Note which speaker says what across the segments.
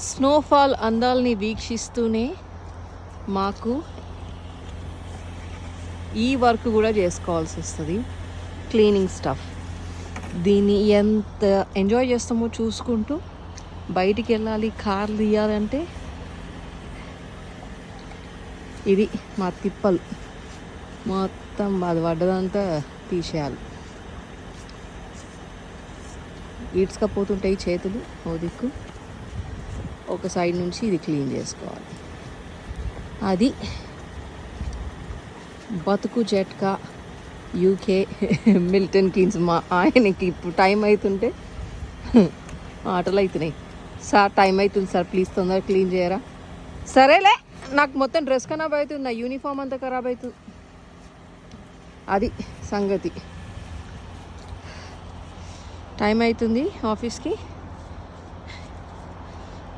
Speaker 1: Snowfall అందాల్ని వీక్షిస్తూనే మాకు ఈ work కూడా చేసుకోవాల్సి వస్తుంది, క్లీనింగ్ స్టఫ్. దీన్ని ఎంత ఎంజాయ్ చేస్తామో చూసుకుంటూ బయటికి వెళ్ళాలి, కార్లు తీయాలంటే ఇది మా తిప్పలు మొత్తం అది పడ్డదంతా తీసేయాలి. ఈడ్చుకపోతుంటాయి చేతులు ఓ దిక్కు, ఒక సైడ్ నుంచి ఇది క్లీన్ చేసుకోవాలి. అది బతుకు జట్కా యూకే మిల్టన్ కీన్స్. మా ఆయనకి ఇప్పుడు టైం అవుతుంటే ఆటలు అవుతున్నాయి. సార్ టైం అవుతుంది సార్, ప్లీజ్ తొందరగా క్లీన్ చేయరా. సరేలే, నాకు మొత్తం డ్రెస్ ఖరాబ్ అవుతుంది, నా యూనిఫామ్ అంతా ఖరాబ్ అవుతుంది. అది సంగతి. టైం అవుతుంది ఆఫీస్కి.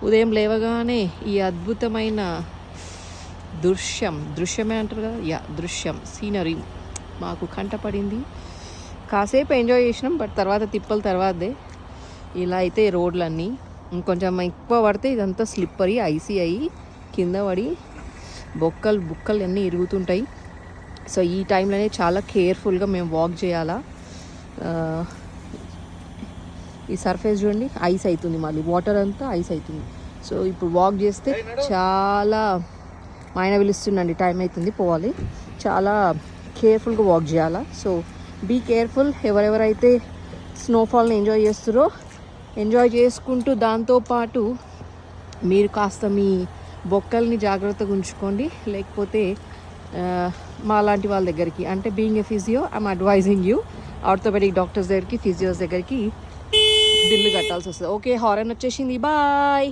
Speaker 1: ఉదయం లేవగానే ఈ అద్భుతమైన దృశ్యమే అంటారు కదా, దృశ్యం, సీనరీ మాకు కంటపడింది. కాసేపు ఎంజాయ్ చేసినాం, బట్ తర్వాత తిప్పల తర్వాతదే. ఇలా అయితే రోడ్లన్నీ ఇంకొంచెం ఎక్కువ పడితే ఇదంతా స్లిప్పరీ ఐసీ అయ్యి కింద పడి బుక్కలు అన్నీ ఇరుగుతుంటాయి. సో ఈ టైంలోనే చాలా కేర్ఫుల్గా మేము వాక్ చేయాలా. ఈ సర్ఫేస్ చూడండి, ఐస్ అవుతుంది, మళ్ళీ వాటర్ అంతా ఐస్ అవుతుంది. సో ఇప్పుడు వాక్ చేస్తే చాలా, మా ఆయన పిలుస్తుండండి, టైం అవుతుంది పోవాలి, చాలా కేర్ఫుల్గా వాక్ చేయాలా. So be careful. ఎవరెవరైతే స్నోఫాల్ని ఎంజాయ్ చేస్తారో ఎంజాయ్ చేసుకుంటూ దాంతోపాటు మీరు కాస్త మీ బొక్కల్ని జాగ్రత్తగా ఉంచుకోండి. లేకపోతే మా లాంటి వాళ్ళ దగ్గరికి, అంటే being a physio I'm advising you, orthopedic doctors దగ్గరికి, ఫిజియోస్ దగ్గరికి బిల్లు కట్టాల్సి వస్తుంది. ఓకే, హారన్ వచ్చేసింది, బాయ్.